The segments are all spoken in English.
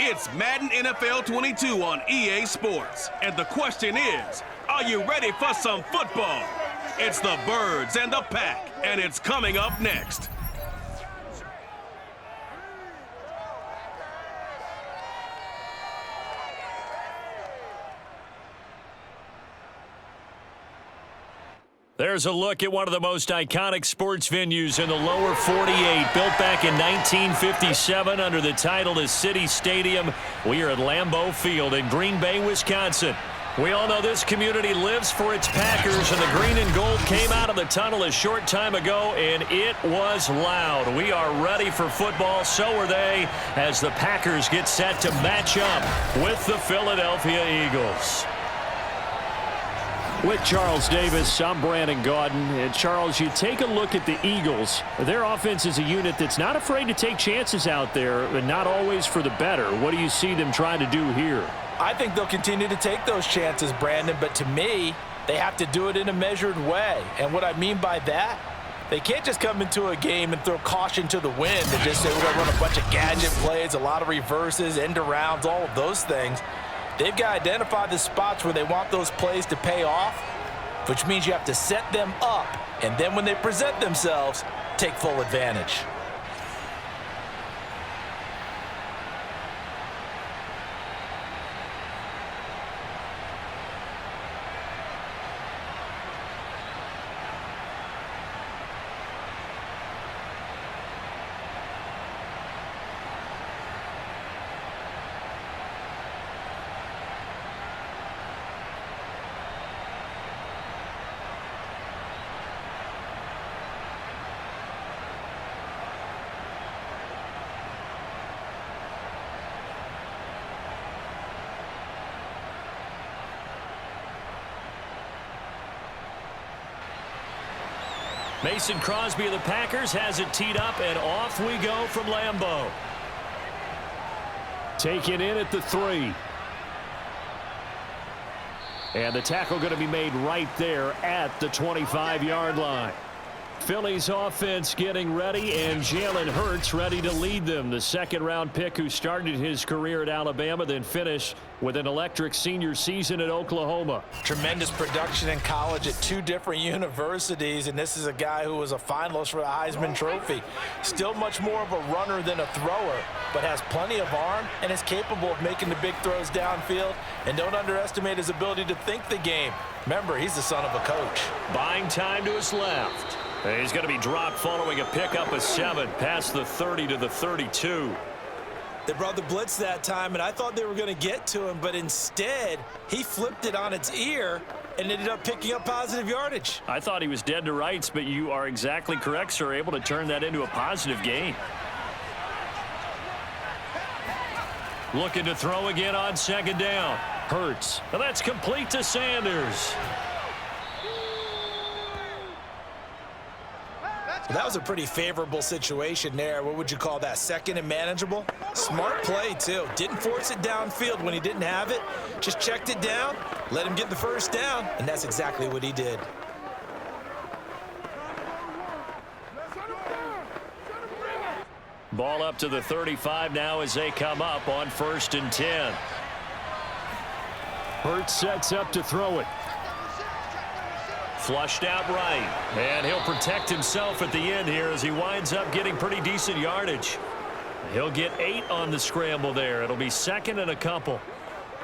It's Madden NFL 22 on EA Sports. And the question is, are you ready for some football? It's the Birds and the Pack, and it's coming up next. There's a look at one of the most iconic sports venues in the lower 48, built back in 1957 under the title of City Stadium. We are at Lambeau Field in Green Bay, Wisconsin. We all know this community lives for its Packers, and the green and gold came out of the tunnel a short time ago, and it was loud. We are ready for football, so are they, as the Packers get set to match up with the Philadelphia Eagles. With Charles Davis, I'm Brandon Gaudin. And Charles, you take a look at the Eagles. Their offense is a unit that's not afraid to take chances out there, but not always for the better. What do you see them trying to do here? I think they'll continue to take those chances, Brandon, but to me, they have to do it in a measured way. And what I mean by that, they can't just come into a game and throw caution to the wind and just say we're going to run a bunch of gadget plays, a lot of reverses, end arounds, all of those things. They've got to identify the spots where they want those plays to pay off, which means you have to set them up, and then when they present themselves, take full advantage. Mason Crosby of the Packers has it teed up, and off we go from Lambeau. Taken in at the 3. And the tackle going to be made right there at the 25-yard line. Philly's offense getting ready, and Jalen Hurts ready to lead them. The second-round pick who started his career at Alabama, then finished with an electric senior season at Oklahoma. Tremendous production in college at 2 different universities, and this is a guy who was a finalist for the Heisman Trophy. Still much more of a runner than a thrower, but has plenty of arm and is capable of making the big throws downfield. And don't underestimate his ability to think the game. Remember, he's the son of a coach. Buying time to his left. He's going to be dropped following a pickup of 7 past the 30 to the 32. They brought the blitz that time, and I thought they were going to get to him, but instead, he flipped it on its ear and ended up picking up positive yardage. I thought he was dead to rights, but you are exactly correct, sir, able to turn that into a positive gain. Looking to throw again on second down. Hurts. And that's complete to Sanders. That was a pretty favorable situation there. What would you call that? Second and manageable? Smart play, too. Didn't force it downfield when he didn't have it. Just checked it down, let him get the first down, and that's exactly what he did. Ball up to the 35 now as they come up on 1st and 10. Hurts sets up to throw it. Flushed out right, and he'll protect himself at the end here as he winds up getting pretty decent yardage. He'll get 8 on the scramble there. It'll be 2nd and a couple.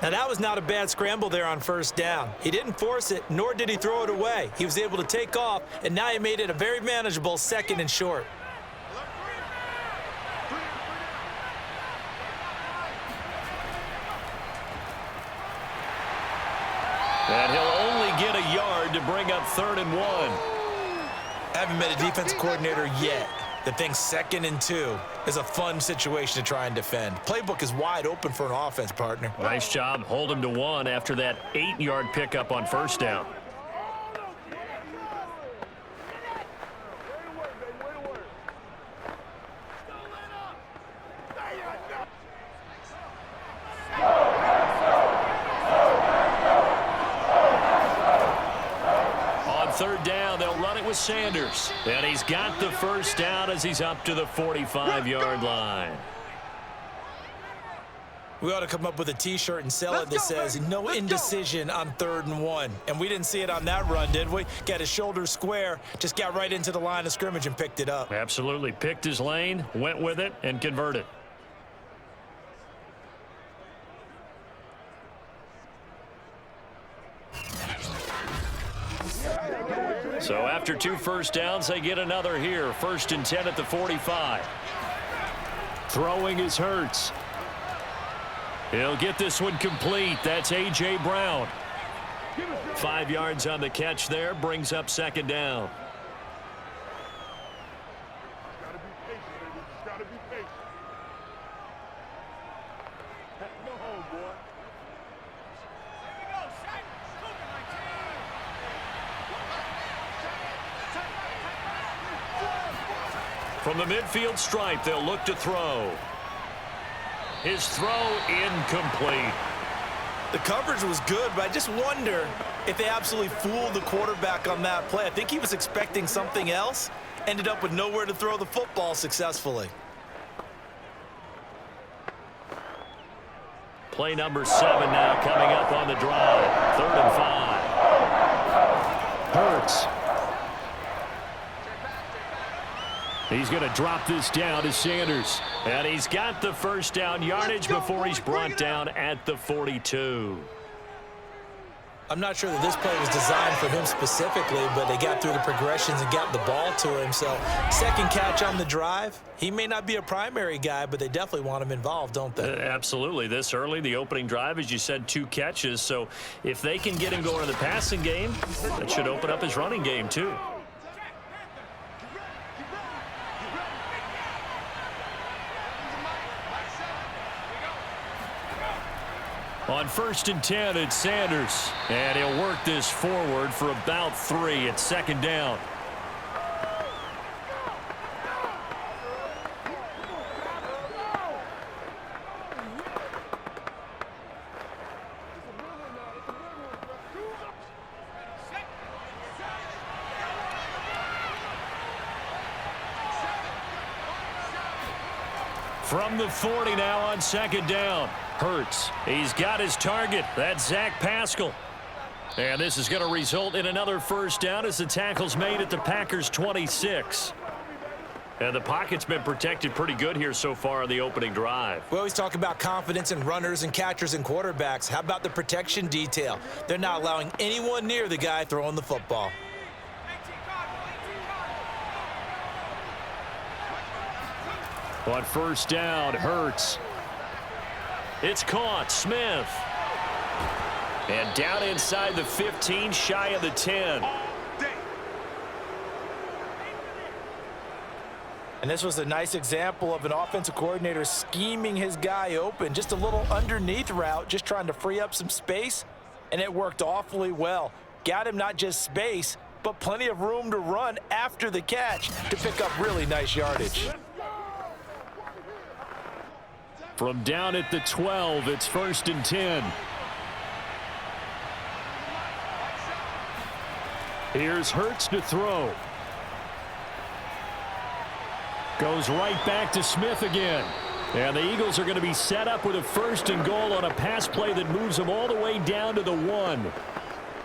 Now, that was not a bad scramble there on 1st down. He didn't force it, nor did he throw it away. He was able to take off, and now he made it a very manageable 2nd and short. And he'll only get a yard to bring up 3rd and 1. Haven't met a defensive coordinator yet that thinks 2nd and 2 is a fun situation to try and defend. Playbook is wide open for an offense, partner. Nice job. Hold him to 1 after that 8-yard pickup on 1st down. Sanders, and he's got the first down as he's up to the 45-yard line. We ought to come up with a T-shirt and sell it that says, no indecision on 3rd and 1. And we didn't see it on that run, did we? Got his shoulders square, just got right into the line of scrimmage and picked it up. Absolutely. Picked his lane, went with it, and converted. So after 2 first downs, they get another here. 1st and 10 at the 45. Throwing is Hurts. He'll get this one complete. That's A.J. Brown. 5 yards on the catch there. Brings up 2nd down. From the midfield stripe, they'll look to throw. His throw incomplete. The coverage was good, but I just wonder if they absolutely fooled the quarterback on that play. I think he was expecting something else, ended up with nowhere to throw the football successfully. Play number 7 now coming up on the drive. 3rd and 5. Hurts. He's going to drop this down to Sanders. And he's got the first down yardage before he's brought down at the 42. I'm not sure that this play was designed for him specifically, but they got through the progressions and got the ball to him. So, 2nd catch on the drive. He may not be a primary guy, but they definitely want him involved, don't they? Absolutely. This early, the opening drive, as you said, 2 catches. So, if they can get him going in the passing game, that should open up his running game, too. On 1st and 10, it's Sanders. And he'll work this forward for about 3 at 2nd down. From the 40 now on 2nd down. Hurts. He's got his target. That's Zach Pascal. And this is going to result in another first down as the tackle's made at the Packers' 26. And the pocket's been protected pretty good here so far on the opening drive. We always talk about confidence in runners and catchers and quarterbacks. How about the protection detail? They're not allowing anyone near the guy throwing the football. On 1st down, Hurts. It's caught. Smith. And down inside the 15, shy of the 10. And this was a nice example of an offensive coordinator scheming his guy open. Just a little underneath route, just trying to free up some space, and it worked awfully well. Got him not just space, but plenty of room to run after the catch to pick up really nice yardage. From down at the 12, it's 1st and 10. Here's Hurts to throw. Goes right back to Smith again. And the Eagles are going to be set up with a 1st and goal on a pass play that moves them all the way down to the 1.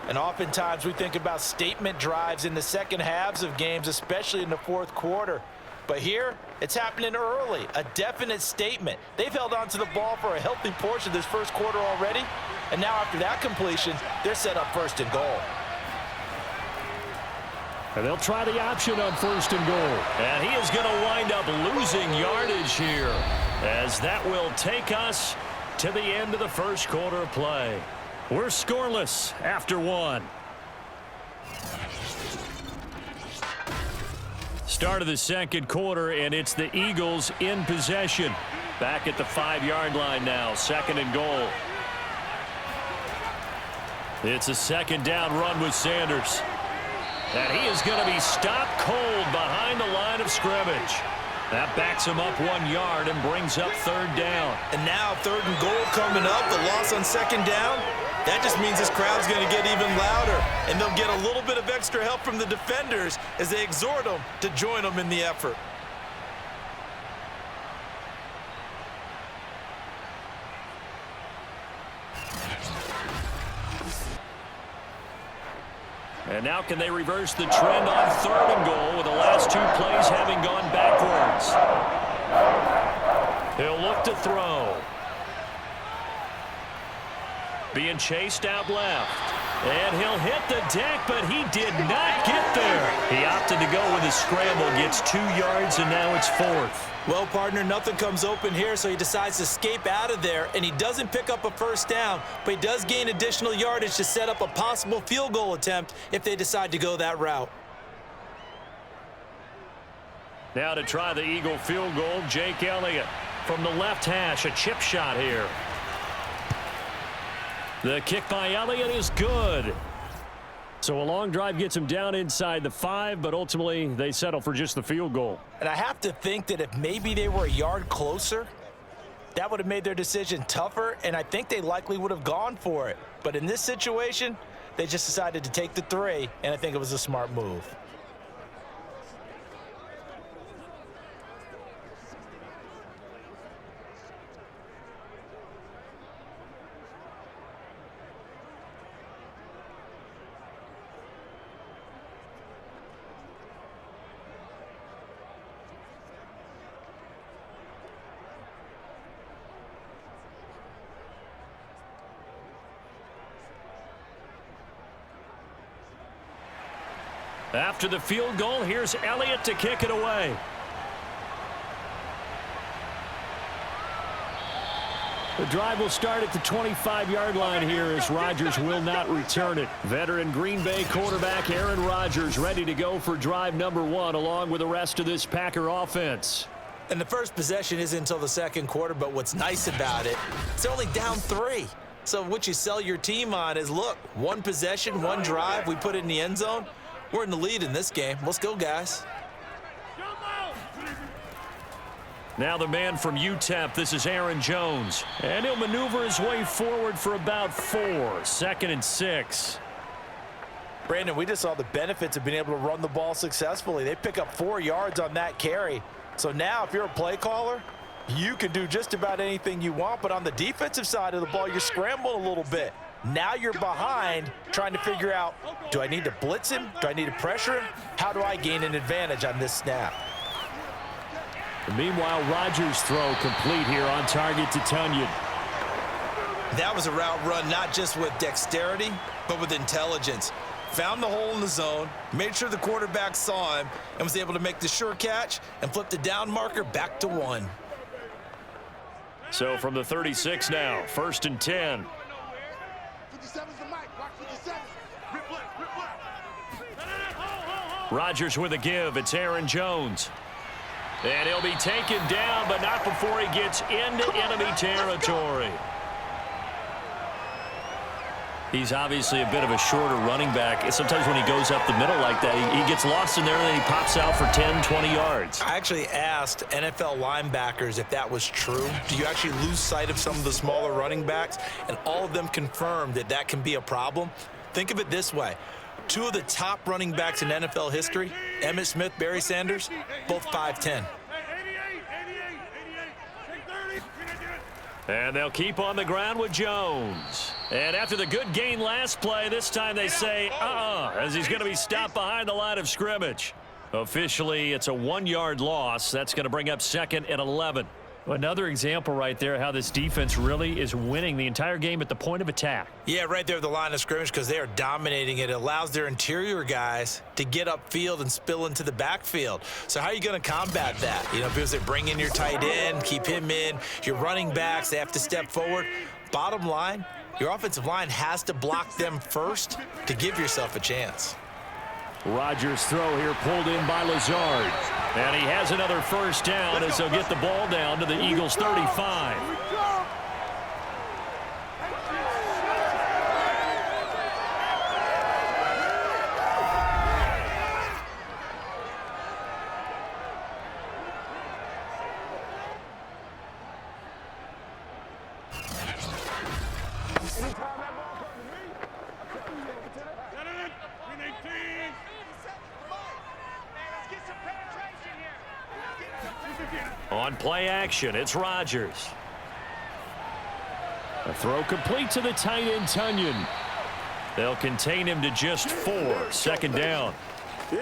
And oftentimes we think about statement drives in the second halves of games, especially in the 4th quarter. But here, it's happening early, a definite statement. They've held on to the ball for a healthy portion of this 1st quarter already, and now after that completion, they're set up 1st and goal. And they'll try the option on 1st and goal. And he is going to wind up losing yardage here, as that will take us to the end of the 1st quarter of play. We're scoreless after 1. Start of the 2nd quarter, and it's the Eagles in possession. Back at the 5-yard line now, 2nd and goal. It's a 2nd down run with Sanders. And he is going to be stopped cold behind the line of scrimmage. That backs him up 1 yard and brings up 3rd down. And now 3rd and goal coming up, the loss on 2nd down. That just means this crowd's going to get even louder, and they'll get a little bit of extra help from the defenders as they exhort them to join them in the effort. And now can they reverse the trend on 3rd and goal with the last 2 plays having gone backwards? He'll look to throw. Being chased out left. And he'll hit the deck, but he did not get there. He opted to go with a scramble, gets 2 yards, and now it's 4th. Well, partner, nothing comes open here, so he decides to escape out of there, and he doesn't pick up a first down, but he does gain additional yardage to set up a possible field goal attempt if they decide to go that route. Now to try the Eagle field goal, Jake Elliott from the left hash, a chip shot here. The kick by Elliott is good. So a long drive gets him down inside the 5, but ultimately they settle for just the field goal. And I have to think that if maybe they were a yard closer, that would have made their decision tougher, and I think they likely would have gone for it. But in this situation, they just decided to take the 3, and I think it was a smart move. After the field goal, here's Elliott to kick it away. The drive will start at the 25-yard line here as Rodgers will not return it. Veteran Green Bay quarterback Aaron Rodgers ready to go for drive number 1 along with the rest of this Packer offense. And the first possession isn't until the second quarter, but what's nice about it, it's only down 3. So what you sell your team on is, look, 1 possession, 1 drive, we put it in the end zone. We're in the lead in this game. Let's go, guys. Now the man from UTEP, this is Aaron Jones. And he'll maneuver his way forward for about 4. 2nd and 6. Brandon, we just saw the benefits of being able to run the ball successfully. They pick up 4 yards on that carry. So now if you're a play caller, you can do just about anything you want. But on the defensive side of the ball, you're scrambling a little bit. Now you're behind trying to figure out, do I need to blitz him? Do I need to pressure him? How do I gain an advantage on this snap? Meanwhile, Rodgers' throw complete here on target to Tunyon. That was a route run not just with dexterity, but with intelligence. Found the hole in the zone, made sure the quarterback saw him, and was able to make the sure catch and flip the down marker back to 1. So from the 36 now, 1st and 10. Rodgers with a give. It's Aaron Jones. And he'll be taken down, but not before he gets into enemy territory. He's obviously a bit of a shorter running back. And sometimes when he goes up the middle like that, he gets lost in there and then he pops out for 10, 20 yards. I actually asked NFL linebackers if that was true. Do you actually lose sight of some of the smaller running backs? And all of them confirmed that that can be a problem. Think of it this way. 2 of the top running backs in NFL history, Emmitt Smith, Barry Sanders, both 5'10". And they'll keep on the ground with Jones. And after the good gain last play, this time they say, as he's going to be stopped behind the line of scrimmage. Officially, it's a 1-yard loss. That's going to bring up 2nd and 11. Another example right there how this defense really is winning the entire game at the point of attack. Yeah, right there at the line of scrimmage because they are dominating it. It allows their interior guys to get upfield and spill into the backfield. So how are you going to combat that? You know, because they bring in your tight end, keep him in, your running backs, they have to step forward. Bottom line, your offensive line has to block them first to give yourself a chance. Rodgers' throw here pulled in by Lazard. And he has another first down as they'll get the ball down to the Eagles' 35. On play action, it's Rodgers. A throw complete to the tight end, Tunyon. They'll contain him to just 4. Second down.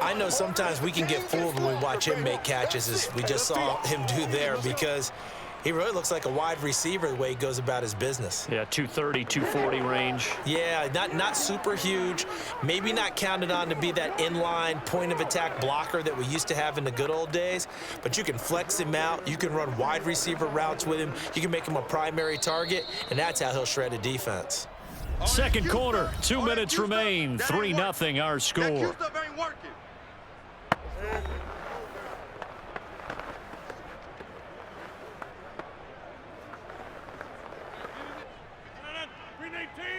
I know sometimes we can get fooled when we watch him make catches, as we just saw him do there, because he really looks like a wide receiver the way he goes about his business. Yeah, 230, 240 range. Yeah, not super huge. Maybe not counted on to be that inline point-of-attack blocker that we used to have in the good old days, but you can flex him out. You can run wide receiver routes with him. You can make him a primary target, and that's how he'll shred a defense. Second quarter, 2 minutes remain. 3-0 our score.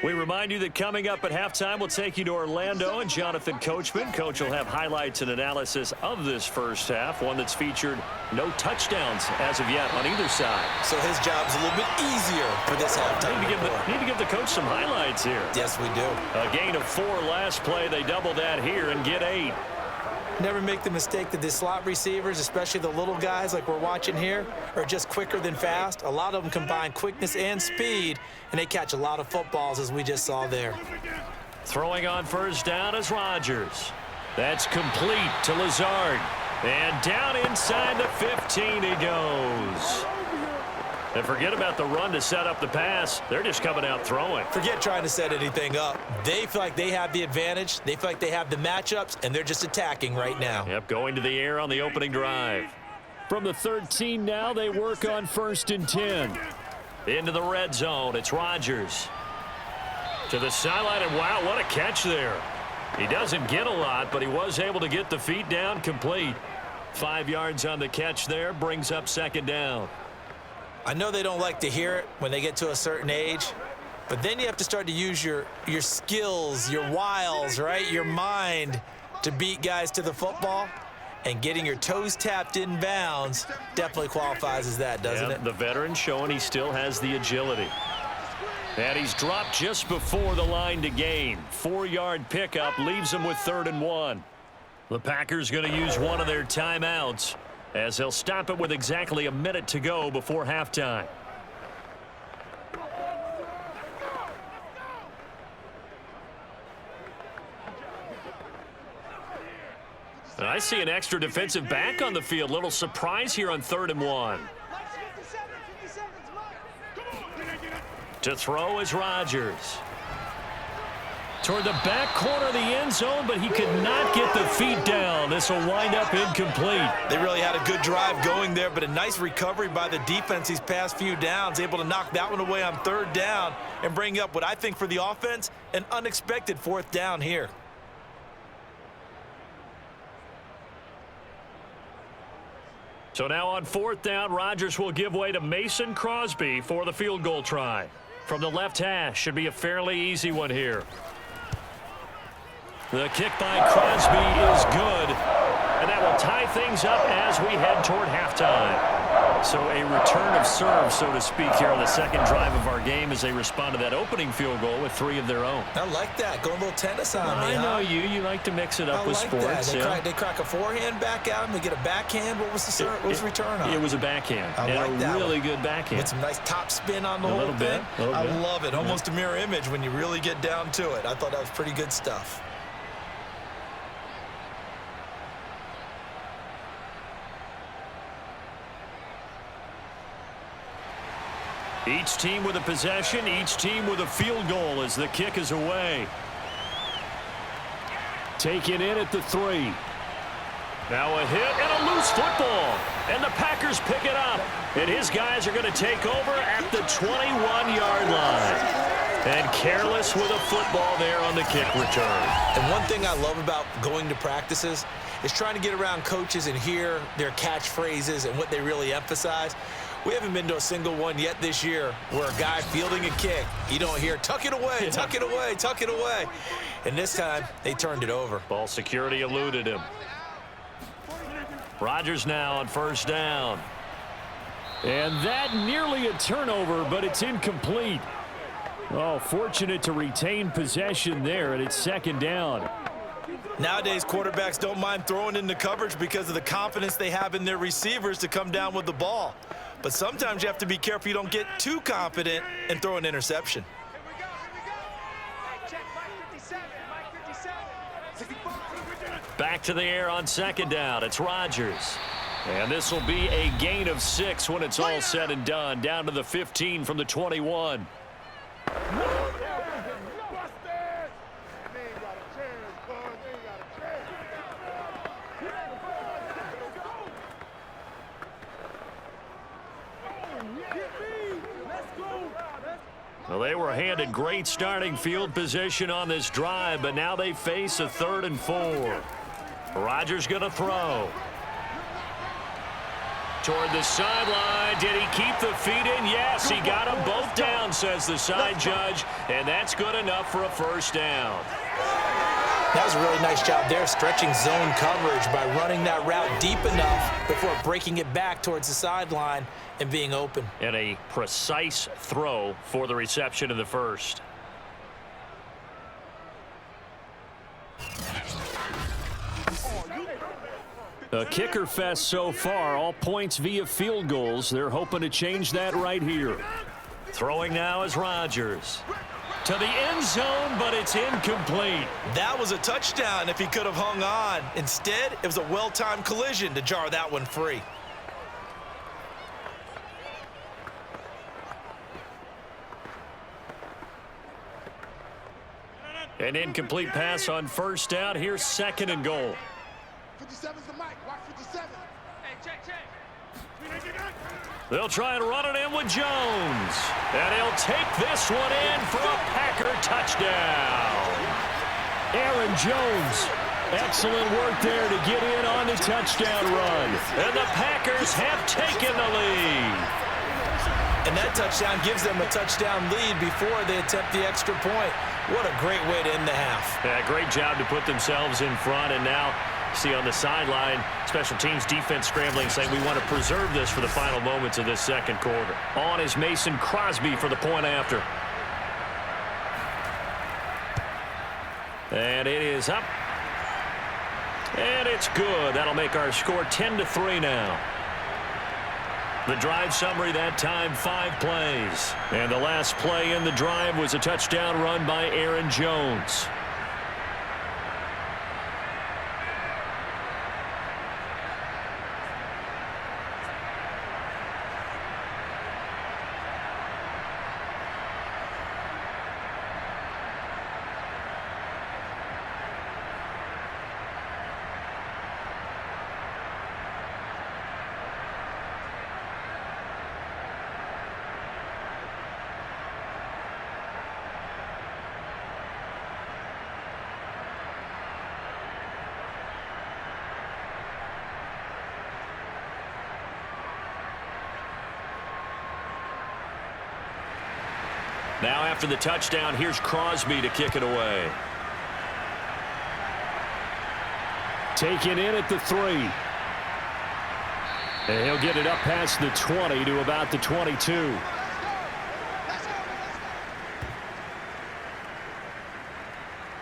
We remind you that coming up at halftime, we'll take you to Orlando and Jonathan Coachman. Coach will have highlights and analysis of this first half, one that's featured no touchdowns as of yet on either side. So his job's a little bit easier for this halftime. Need to give the coach some highlights here. Yes, we do. A gain of 4 last play. They double that here and get 8. Never make the mistake that the slot receivers, especially the little guys like we're watching here, are just quicker than fast. A lot of them combine quickness and speed, and they catch a lot of footballs, as we just saw there. Throwing on first down is Rodgers. That's complete to Lazard. And down inside the 15 he goes. And forget about the run to set up the pass. They're just coming out throwing. Forget trying to set anything up. They feel like they have the advantage. They feel like they have the matchups, and they're just attacking right now. Yep, going to the air on the opening drive. From the 13 now, they work on 1st and 10. Into the red zone, it's Rodgers. To the sideline, and wow, what a catch there. He doesn't get a lot, but he was able to get the feet down complete. 5 yards on the catch there, brings up second down. I know they don't like to hear it when they get to a certain age, but then you have to start to use your skills, your wiles, right, your mind to beat guys to the football. And getting your toes tapped in bounds definitely qualifies as that, doesn't it? The veteran showing he still has the agility. And he's dropped just before the line to gain. 4-yard pickup leaves him with 3rd and 1. The Packers going to use one of their timeouts, as they'll stop it with exactly a minute to go before halftime. And I see an extra defensive back on the field. Little surprise here on 3rd and 1. To throw is Rodgers. Toward the back corner of the end zone, but he could not get the feet down. This will wind up incomplete. They really had a good drive going there, but a nice recovery by the defense these past few downs, able to knock that one away on 3rd down and bring up what I think for the offense, an unexpected 4th down here. So now on 4th down, Rodgers will give way to Mason Crosby for the field goal try. From the left hash, should be a fairly easy one here. The kick by Crosby is good, and that will tie things up as we head toward halftime. So a return of serve, so to speak, here on the second drive of our game as they respond to that opening field goal with 3 of their own. I like that. Going a little tennis on me, I know you like to mix it up with sports. They crack a forehand back out, and they get a backhand. What was the return on? It was a backhand. I like that really one. good backhand. With some nice top spin on the whole thing. I love it. Almost a mirror image when you really get down to it. I thought that was pretty good stuff. Each team with a possession, each team with a field goal as the kick is away. Taken in at the 3. Now a hit and a loose football. And the Packers pick it up. And his guys are going to take over at the 21-yard line. And careless with a football there on the kick return. And one thing I love about going to practices is trying to get around coaches and hear their catchphrases and what they really emphasize. We haven't been to a single one yet this year where a guy fielding a kick, you don't hear, tuck it away, tuck it away, tuck it away. And this time, they turned it over. Ball security eluded him. Rodgers now on 1st down. And that nearly a turnover, but it's incomplete. Oh, fortunate to retain possession there, and it's 2nd down. Nowadays, quarterbacks don't mind throwing into coverage because of the confidence they have in their receivers to come down with the ball. But sometimes you have to be careful you don't get too confident and throw an interception. Back to the air on second down. It's Rodgers. And this will be a gain of 6 when it's all said and done. Down to the 15 from the 21. Well, they were handed great starting field position on this drive, but now they face a 3rd and 4. Rodgers going to throw. Toward the sideline. Did he keep the feet in? Yes, he got them both down, says the side judge, and that's good enough for a first down. That was a really nice job there, stretching zone coverage by running that route deep enough before breaking it back towards the sideline and being open. And a precise throw for the reception of the first. A kicker fest so far, all points via field goals. They're hoping to change that right here. Throwing now is Rodgers. To the end zone, but it's incomplete. That was a touchdown if he could have hung on. Instead, it was a well-timed collision to jar that one free. An incomplete pass on first down. Here's 2nd and goal. 57's the mic. Watch 57. Hey, check. They'll try and run it in with Jones. And he'll take this one in for a Packer touchdown. Aaron Jones. Excellent work there to get in on the touchdown run. And the Packers have taken the lead. And that touchdown gives them a touchdown lead before they attempt the extra point. What a great way to end the half. Yeah, great job to put themselves in front, and now see on the sideline, special teams defense scrambling, saying we want to preserve this for the final moments of this second quarter. On is Mason Crosby for the point after. And it is up. And it's good. That'll make our score 10-3 now. The drive summary that time, 5 plays. And the last play in the drive was a touchdown run by Aaron Jones. Now after the touchdown, here's Crosby to kick it away. Taken in at the 3. And he'll get it up past the 20 to about the 22.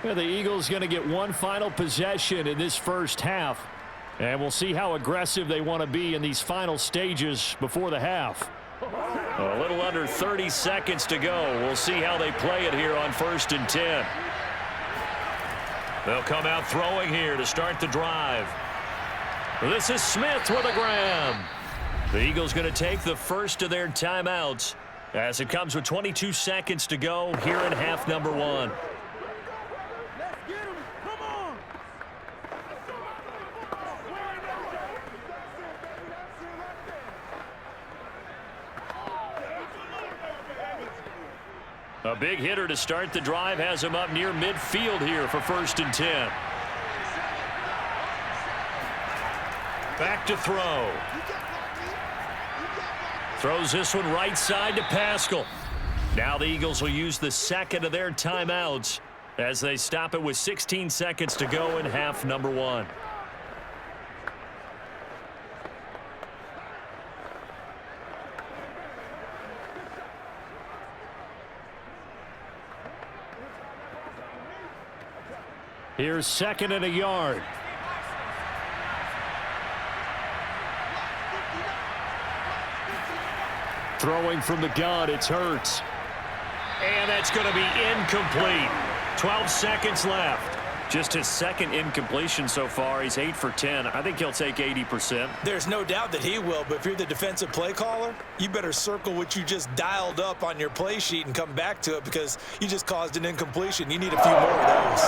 Yeah, the Eagles going to get one final possession in this first half. And we'll see how aggressive they want to be in these final stages before the half. A little under 30 seconds to go. We'll see how they play it here on 1st and 10. They'll come out throwing here to start the drive. This is Smith with a grab. The Eagles going to take the first of their timeouts as it comes with 22 seconds to go here in half number 1. Let's get him. Come on. A big hitter to start the drive has him up near midfield here for 1st and 10. Back to throw. Throws this one right side to Pascal. Now the Eagles will use the second of their timeouts as they stop it with 16 seconds to go in half number 1. Here's 2nd and a yard. Throwing from the gun, it's Hurts. And that's going to be incomplete. 12 seconds left. Just his second incompletion so far. He's 8 for 10. I think he'll take 80%. There's no doubt that he will, but if you're the defensive play caller, you better circle what you just dialed up on your play sheet and come back to it because you just caused an incompletion. You need a few more of those.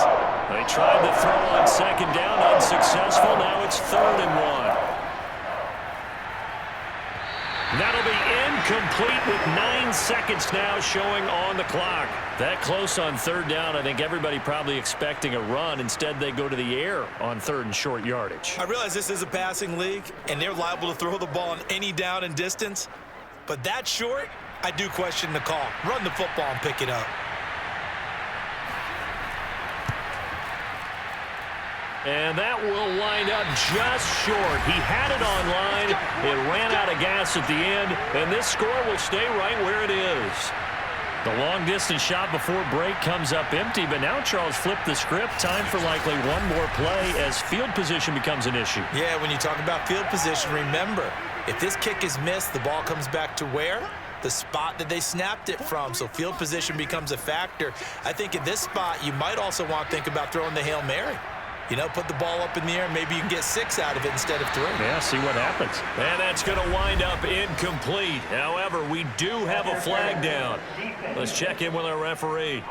They tried the throw on second down, unsuccessful. Now it's 3rd and 1. That'll be incomplete with 9 seconds now showing on the clock. That close on 3rd down, I think everybody probably expecting a run. Instead, they go to the air on 3rd and short yardage. I realize this is a passing league, and they're liable to throw the ball on any down and distance. But that short, I do question the call. Run the football and pick it up. And that will wind up just short. He had it on line. It ran out of gas at the end, and this score will stay right where it is. The long-distance shot before break comes up empty, but now Charles flipped the script. Time for likely one more play as field position becomes an issue. Yeah, when you talk about field position, remember, if this kick is missed, the ball comes back to where? The spot that they snapped it from. So field position becomes a factor. I think in this spot, you might also want to think about throwing the Hail Mary. You know, put the ball up in the air. Maybe you can get 6 out of it instead of 3. Yeah, see what happens. And that's going to wind up incomplete. However, we do have a flag down. Let's check in with our referee.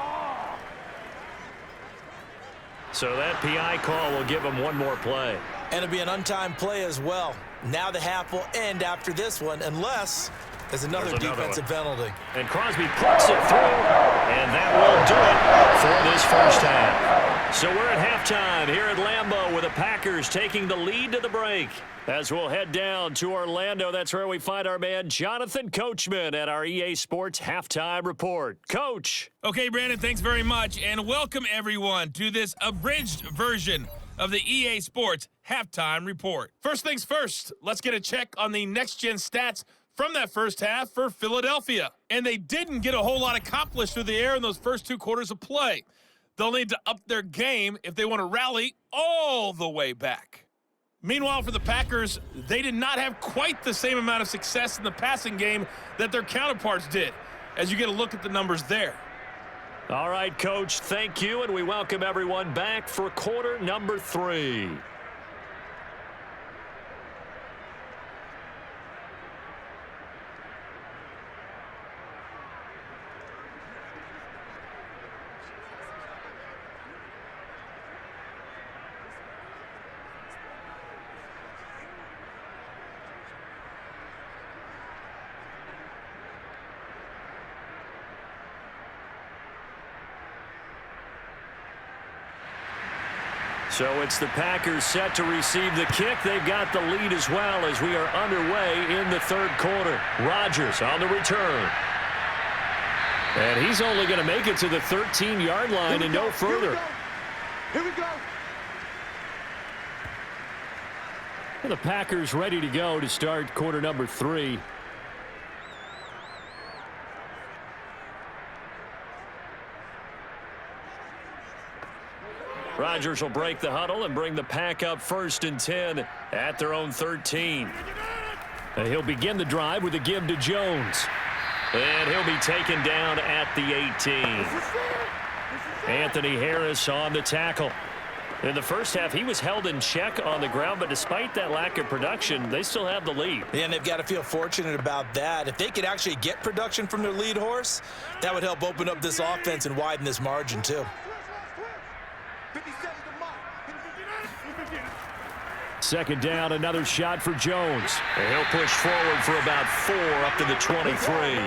So that PI call will give him one more play. And it'll be an untimed play as well. Now the half will end after this one, unless there's another defensive penalty. And Crosby puts it through, and that will do it for this first half. So we're at halftime here at Lambeau with the Packers taking the lead to the break. As we'll head down to Orlando, that's where we find our man Jonathan Coachman at our EA Sports Halftime Report. Coach. Okay, Brandon, thanks very much, and welcome everyone to this abridged version of the EA Sports Halftime Report. First things first, let's get a check on the next-gen stats from that first half for Philadelphia. And they didn't get a whole lot accomplished through the air in those first 2 quarters of play. They'll need to up their game if they want to rally all the way back. Meanwhile, for the Packers, they did not have quite the same amount of success in the passing game that their counterparts did, as you get a look at the numbers there. All right, Coach, thank you, and we welcome everyone back for quarter number 3. So it's the Packers set to receive the kick. They've got the lead as well as we are underway in the 3rd quarter. Rodgers on the return. And he's only going to make it to the 13-yard line and no further. Here we go. And the Packers ready to go to start quarter number 3. Rodgers will break the huddle and bring the Pack up 1st and 10 at their own 13. And he'll begin the drive with a give to Jones. And he'll be taken down at the 18. Anthony Harris on the tackle. In the first half, he was held in check on the ground, but despite that lack of production, they still have the lead. Yeah, and they've got to feel fortunate about that. If they could actually get production from their lead horse, that would help open up this offense and widen this margin, too. Second down, another shot for Jones. And he'll push forward for about 4 up to the 23.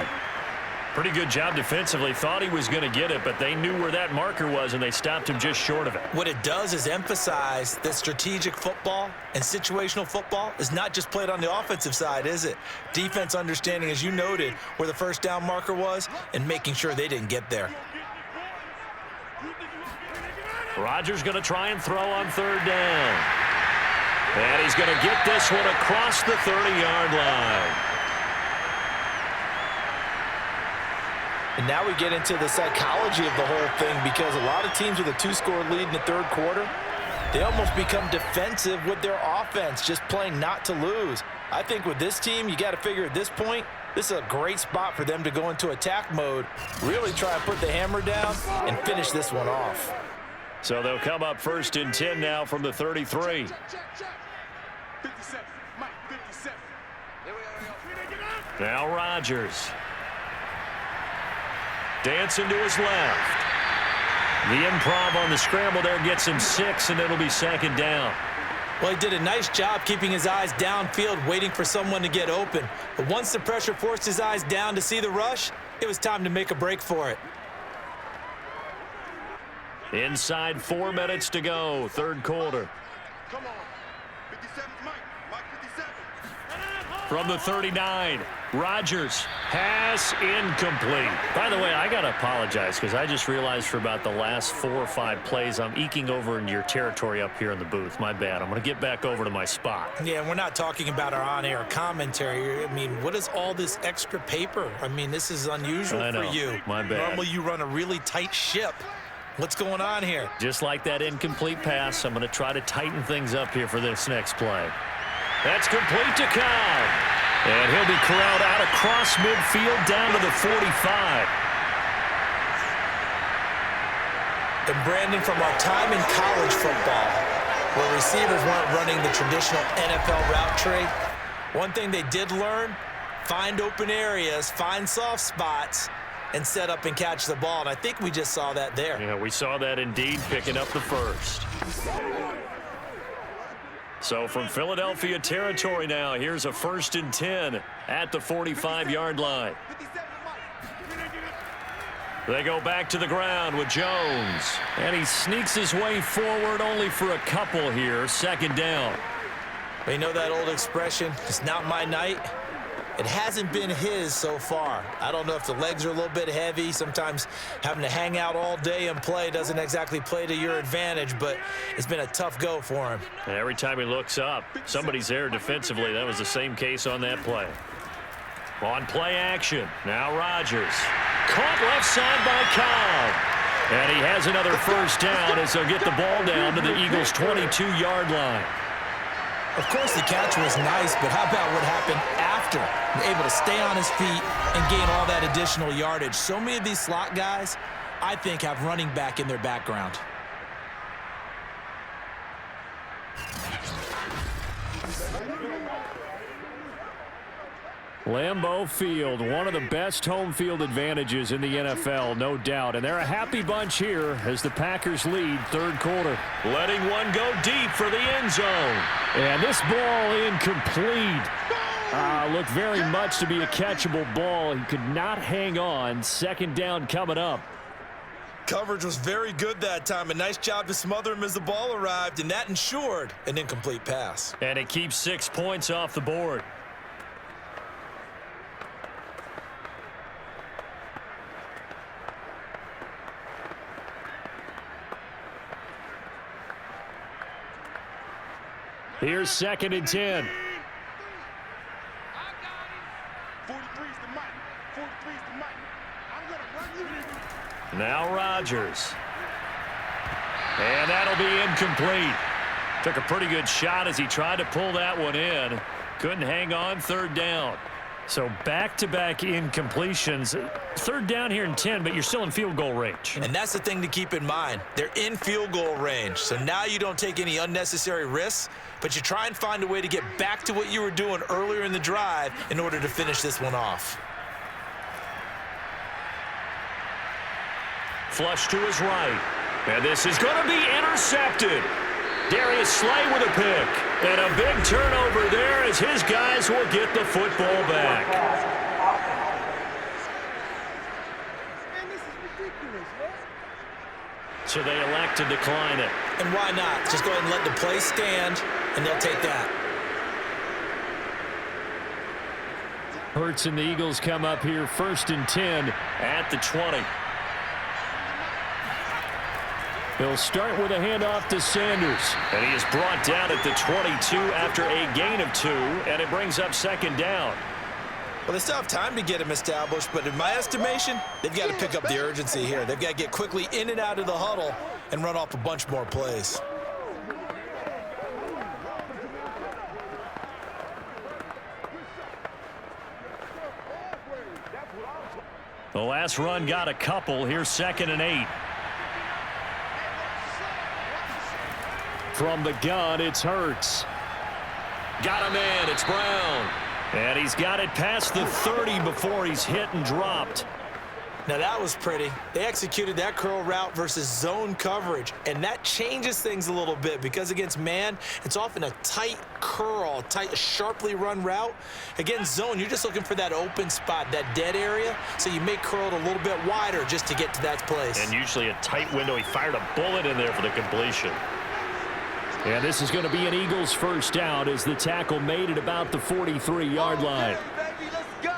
Pretty good job defensively. Thought he was going to get it, but they knew where that marker was, and they stopped him just short of it. What it does is emphasize that strategic football and situational football is not just played on the offensive side, is it? Defense understanding, as you noted, where the first down marker was and making sure they didn't get there. Rodgers going to try and throw on 3rd down. And he's going to get this one across the 30-yard line. And now we get into the psychology of the whole thing, because a lot of teams with a 2-score lead in the 3rd quarter, they almost become defensive with their offense, just playing not to lose. I think with this team, you got to figure at this point, this is a great spot for them to go into attack mode, really try and put the hammer down and finish this one off. So they'll come up 1st and 10 now from the 33. Check. 57. Mike, 57. Now Rodgers. Dancing to his left. The improv on the scramble there gets him 6, and it'll be 2nd down. Well, he did a nice job keeping his eyes downfield, waiting for someone to get open. But once the pressure forced his eyes down to see the rush, it was time to make a break for it. Inside 4 minutes to go, 3rd quarter. Come on. 57 Mike. Mike 57. From the 39, Rodgers, pass incomplete. By the way, I got to apologize because I just realized for about the last 4 or 5 plays, I'm eking over into your territory up here in the booth. My bad. I'm going to get back over to my spot. Yeah, we're not talking about our on-air commentary. I mean, what is all this extra paper? I mean, this is unusual I know. for you. My bad. Normally you run a really tight ship. What's going on here? Just like that incomplete pass, I'm going to try to tighten things up here for this next play. That's complete to Cobb. And he'll be corralled out across midfield down to the 45. And Brandon, from our time in college football, where receivers weren't running the traditional NFL route tree, one thing they did learn, find open areas, find soft spots, and set up and catch the ball. And I think we just saw that there. Yeah, we saw that indeed, picking up the 1st. So from Philadelphia territory now, here's a 1st and 10 at the 45-yard line. They go back to the ground with Jones. And he sneaks his way forward only for a couple here. 2nd down. You know that old expression, it's not my night? It hasn't been his so far. I don't know if the legs are a little bit heavy. Sometimes having to hang out all day and play doesn't exactly play to your advantage, but it's been a tough go for him. And every time he looks up, somebody's there defensively. That was the same case on that play. On play action, now Rodgers. Caught left side by Cobb. And he has another 1st down as they'll get the ball down to the Eagles' 22-yard line. Of course, the catch was nice, but how about what happened after? Able to stay on his feet and gain all that additional yardage. So many of these slot guys, I think, have running back in their background. Lambeau Field, one of the best home field advantages in the NFL, no doubt. And they're a happy bunch here as the Packers lead 3rd quarter. Letting one go deep for the end zone. And this ball incomplete. Looked very much to be a catchable ball. He could not hang on. 2nd down coming up. Coverage was very good that time. A nice job to smother him as the ball arrived, and that ensured an incomplete pass. And it keeps 6 points off the board. Here's 2nd and 10. 43's the Mike. 43's the Mike. I'm going to run you. Now Rodgers. And that'll be incomplete. Took a pretty good shot as he tried to pull that one in. Couldn't hang on. 3rd down. So back-to-back incompletions. 3rd down here in 10, but you're still in field goal range. And that's the thing to keep in mind. They're in field goal range. So now you don't take any unnecessary risks, but you try and find a way to get back to what you were doing earlier in the drive in order to finish this one off. Flush to his right. And this is going to be intercepted. Darius Slay with a pick. And a big turnover there as his guys will get the football back. Man, this is ridiculous, man. So they elect to decline it. And why not? Just go ahead and let the play stand, and they'll take that. Hurts and the Eagles come up here 1st and 10 at the 20. He'll start with a handoff to Sanders. And he is brought down at the 22 after a gain of 2, and it brings up 2nd down. Well, they still have time to get him established, but in my estimation, they've got to pick up the urgency here. They've got to get quickly in and out of the huddle and run off a bunch more plays. The last run got a couple. Here's 2nd and 8. From the gun, it's Hurts. Got him in. It's Brown. And he's got it past the 30 before he's hit and dropped. Now that was pretty. They executed that curl route versus zone coverage, and that changes things a little bit because against man, it's often a tight curl, tight, sharply run route. Against zone, you're just looking for that open spot, that dead area, so you may curl it a little bit wider just to get to that place. And usually a tight window. He fired a bullet in there for the completion. And this is going to be an Eagles first down as the tackle made at about the 43-yard line. Baby, let's go.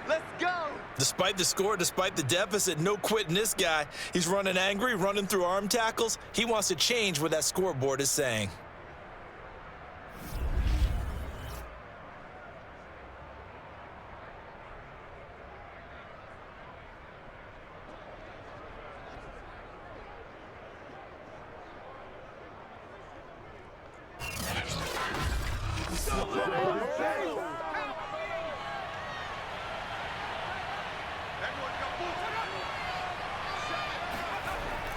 Let's go. Despite the score, despite the deficit, no quitting this guy. He's running angry, running through arm tackles. He wants to change what that scoreboard is saying.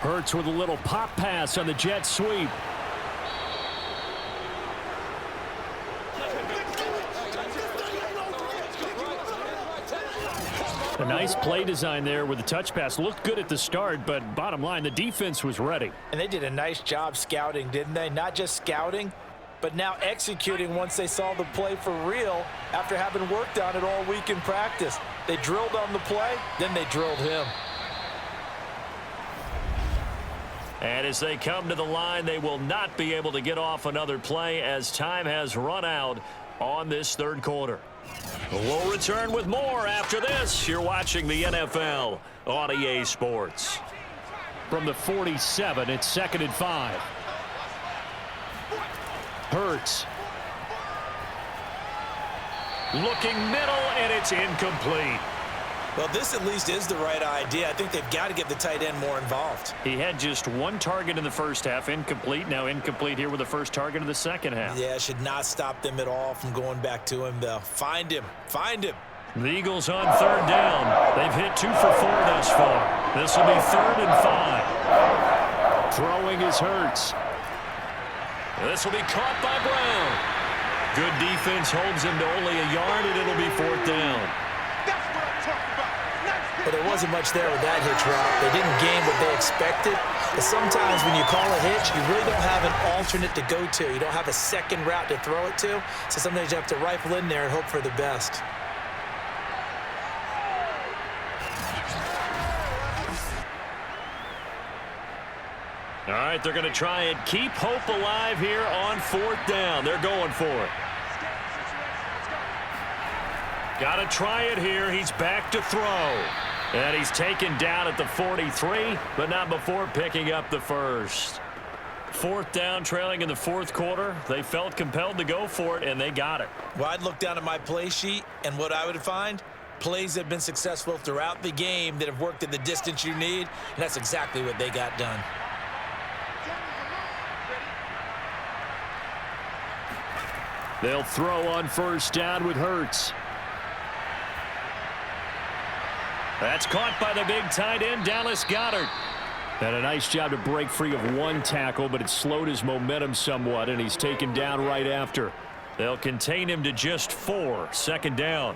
Hurts with a little pop pass on the jet sweep. A nice play design there with the touch pass. Looked good at the start, but bottom line, the defense was ready. And they did a nice job scouting, didn't they? Not just scouting, but now executing once they saw the play for real after having worked on it all week in practice. They drilled on the play, then they drilled him. And as they come to the line, they will not be able to get off another play as time has run out on this third quarter. We'll return with more after this. You're watching the NFL on EA Sports. From the 47, it's 2nd and 5. Hurts. Looking middle, and it's incomplete. Well, this at least is the right idea. I think they've got to get the tight end more involved. He had just one target in the first half, incomplete. Now incomplete here with the first target in the second half. Yeah, should not stop them at all from going back to him, though. Find him. Find him. The Eagles on third down. They've hit 2 for 4 thus far. This will be 3rd and 5. Throwing is Hurts. This will be caught by Brown. Good defense holds him to only a yard, and it'll be 4th down. That's what I'm talking about. Nice. But there wasn't much there with that hitch route. They didn't gain what they expected. But sometimes when you call a hitch, you really don't have an alternate to go to. You don't have a second route to throw it to. So sometimes you have to rifle in there and hope for the best. All right, they're going to try and keep hope alive here on 4th down. They're going for it. Got to try it here. He's back to throw. And he's taken down at the 43, but not before picking up the first. 4th down, trailing in the 4th quarter. They felt compelled to go for it, and they got it. Well, I'd look down at my play sheet, and what I would find, plays that have been successful throughout the game that have worked at the distance you need, and that's exactly what they got done. They'll throw on 1st down with Hurts. That's caught by the big tight end, Dallas Goedert. And a nice job to break free of one tackle, but it slowed his momentum somewhat, and he's taken down right after. They'll contain him to just 4, 2nd down.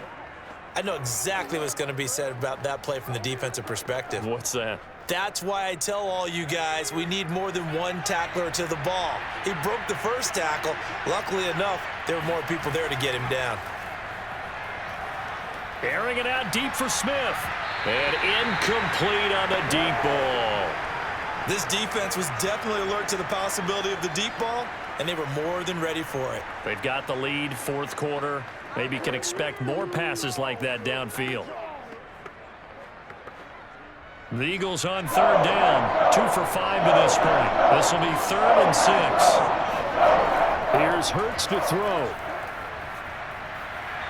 I know exactly what's going to be said about that play from the defensive perspective. What's that? That's why I tell all you guys we need more than one tackler to the ball. He broke the first tackle. Luckily enough, there were more people there to get him down. Airing it out deep for Smith. And incomplete on the deep ball. This defense was definitely alert to the possibility of the deep ball, and they were more than ready for it. They've got the lead, 4th quarter. Maybe can expect more passes like that downfield. The Eagles on 3rd down, 2 for 5 to this point. This will be 3rd and 6. Here's Hurts to throw.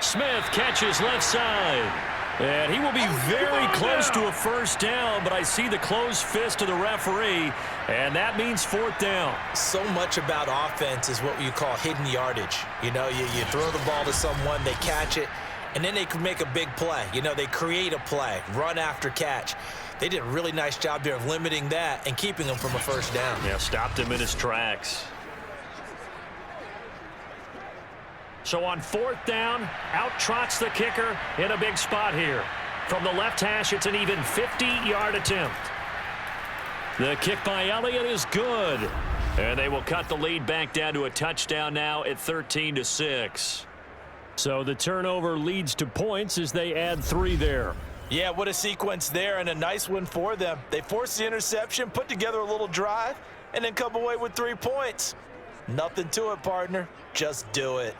Smith catches left side. And he will be very close to a 1st down, but I see the closed fist of the referee, and that means 4th down. So much about offense is what you call hidden yardage. You know, you throw the ball to someone, they catch it, and then they can make a big play. You know, they create a play, run after catch. They did a really nice job there of limiting that and keeping him from a 1st down. Yeah, stopped him in his tracks. So on 4th down, out trots the kicker in a big spot here. From the left hash, it's an even 50-yard attempt. The kick by Elliott is good. And they will cut the lead back down to a touchdown now at 13-6. So the turnover leads to points as they add 3 there. Yeah, what a sequence there, and a nice win for them. They forced the interception, put together a little drive, and then come away with 3 points. Nothing to it, partner. Just do it.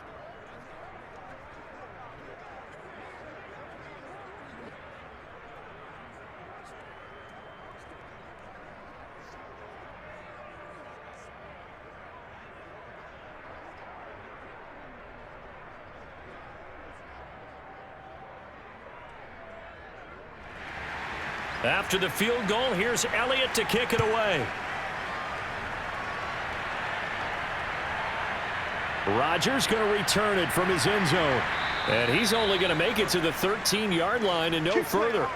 After the field goal, here's Elliott to kick it away. Rodgers going to return it from his end zone. And he's only going to make it to the 13-yard line and no further.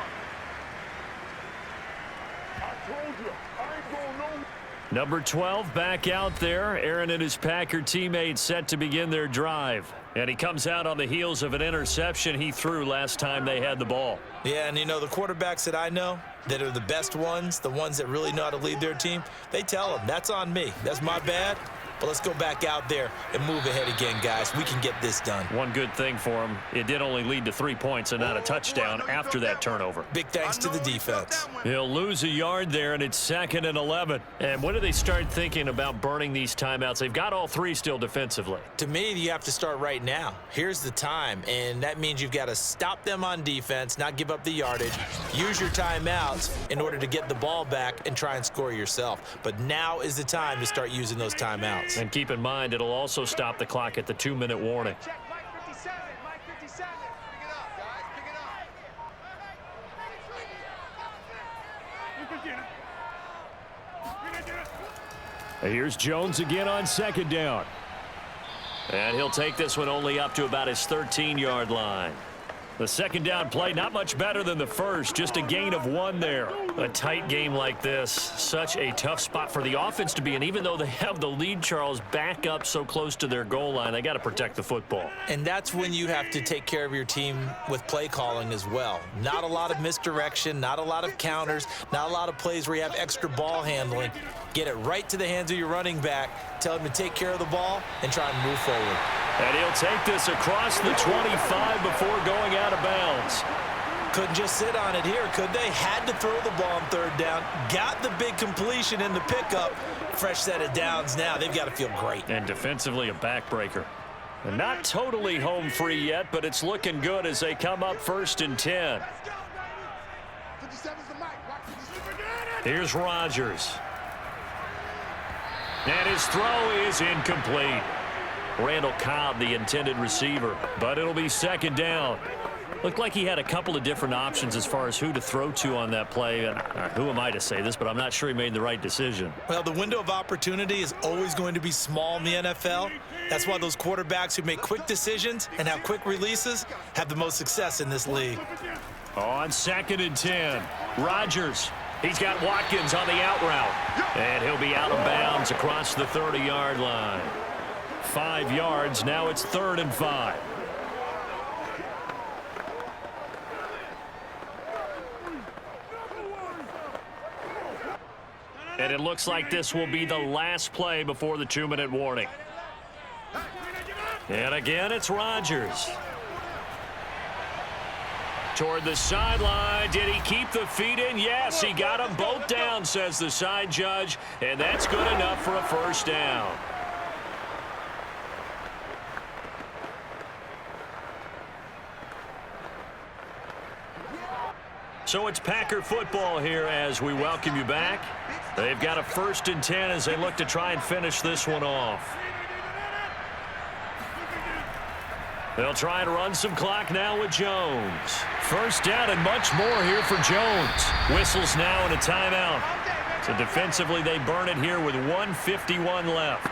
Number 12 back out there. Aaron and his Packer teammates set to begin their drive. And he comes out on the heels of an interception he threw last time they had the ball. Yeah, and you know, the quarterbacks that I know that are the best ones, the ones that really know how to lead their team, they tell them, that's on me. That's my bad. But let's go back out there and move ahead again, guys. We can get this done. One good thing for him, it did only lead to 3 points and not a touchdown after that turnover. Big thanks to the defense. He'll lose a yard there, and it's 2nd and 11. And when do they start thinking about burning these timeouts? They've got all 3 still defensively. To me, you have to start right now. Here's the time, and that means you've got to stop them on defense, not give up the yardage, use your timeouts in order to get the ball back and try and score yourself. But now is the time to start using those timeouts. And keep in mind, it'll also stop the clock at the 2-minute warning. Check Mike 57. Mike 57. Pick it up, guys. Pick it up. Here's Jones again on 2nd down. And he'll take this one only up to about his 13-yard line. The 2nd down play, not much better than the first, just a gain of 1 there. A tight game like this, such a tough spot for the offense to be in. Even though they have the lead, Charles, back up so close to their goal line, they got to protect the football. And that's when you have to take care of your team with play calling as well. Not a lot of misdirection, not a lot of counters, not a lot of plays where you have extra ball handling. Get it right to the hands of your running back, tell him to take care of the ball, and try and move forward. And he'll take this across the 25 before going out of bounds. Couldn't just sit on it here, could they? Had to throw the ball on 3rd down. Got the big completion in the pickup. Fresh set of downs now. They've got to feel great. And defensively, a backbreaker. And not totally home free yet, but it's looking good as they come up 1st and 10. Here's Rodgers. And his throw is incomplete. Randall Cobb, the intended receiver, but it'll be 2nd down. Looked like he had a couple of different options as far as who to throw to on that play. And who am I to say this, but I'm not sure he made the right decision. Well, the window of opportunity is always going to be small in the NFL. That's why those quarterbacks who make quick decisions and have quick releases have the most success in this league. On 2nd and 10, Rodgers. He's got Watkins on the out route. And he'll be out of bounds across the 30-yard line. 5 yards, now it's 3rd and 5. And it looks like this will be the last play before the 2-minute warning. And again, it's Rodgers. Toward the sideline. Did he keep the feet in? Yes, he got them both down, says the side judge. And that's good enough for a 1st down. So it's Packer football here as we welcome you back. They've got a 1st and 10 as they look to try and finish this one off. They'll try and run some clock now with Jones. 1st down and much more here for Jones. Whistles now and a timeout. So defensively they burn it here with 1:51 left.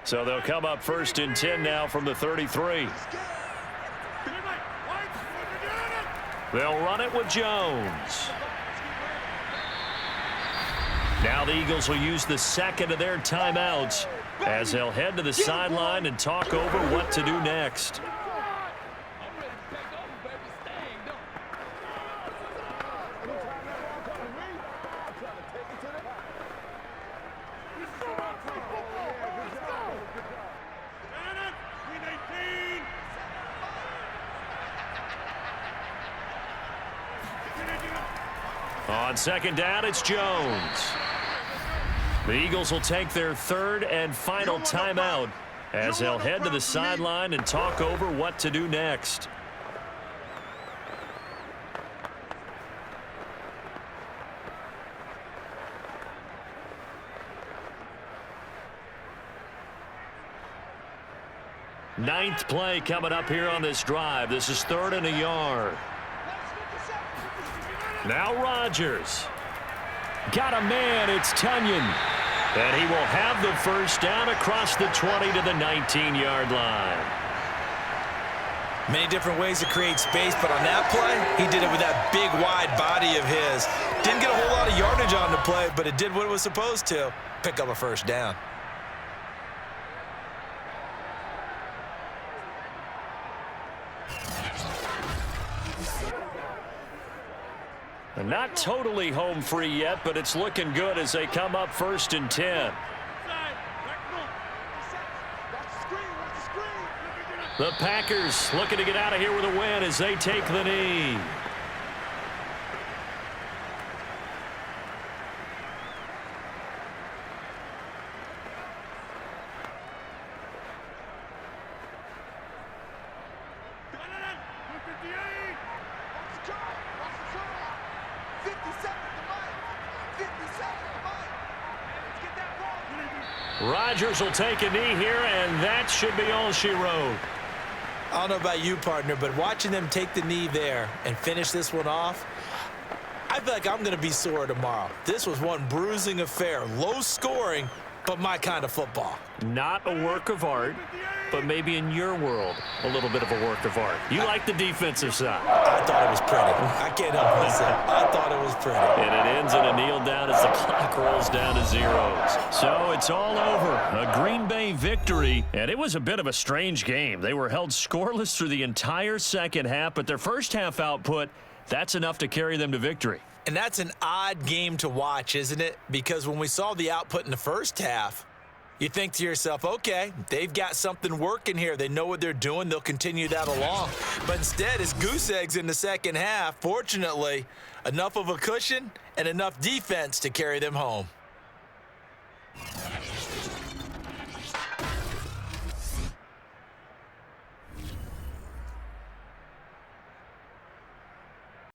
So they'll come up 1st and 10 now from the 33. They'll run it with Jones. Now the Eagles will use the second of their timeouts as they'll head to the sideline and talk over what to do next. On second down, it's Jones. The Eagles will take their third and final timeout as they'll head to the sideline and talk over what to do next. Ninth play coming up here on this drive. This is 3rd and a yard. Now Rodgers. Got a man, it's Tunyon. And he will have the first down across the 20 to the 19-yard line. Many different ways to create space, but on that play, he did it with that big, wide body of his. Didn't get a whole lot of yardage on the play, but it did what it was supposed to. Pick up a first down. And not totally home free yet, but it's looking good as they come up 1st and 10. The Packers looking to get out of here with a win as they take the knee. Rodgers will take a knee here, and that should be all she wrote. I don't know about you, partner, but watching them take the knee there and finish this one off, I feel like I'm going to be sore tomorrow. This was one bruising affair. Low scoring, but my kind of football. Not a work of art, but maybe in your world, a little bit of a work of art. You like the defensive side. I thought it was pretty. I can't help myself. I thought it was pretty. And it ends in a kneel down as the clock rolls down to zeros. So it's all over. A Green Bay victory, and it was a bit of a strange game. They were held scoreless through the entire second half, but their first half output, that's enough to carry them to victory. And that's an odd game to watch, isn't it? Because when we saw the output in the first half, you think to yourself, okay, they've got something working here. They know what they're doing. They'll continue that along. But instead, it's goose eggs in the second half. Fortunately, enough of a cushion and enough defense to carry them home.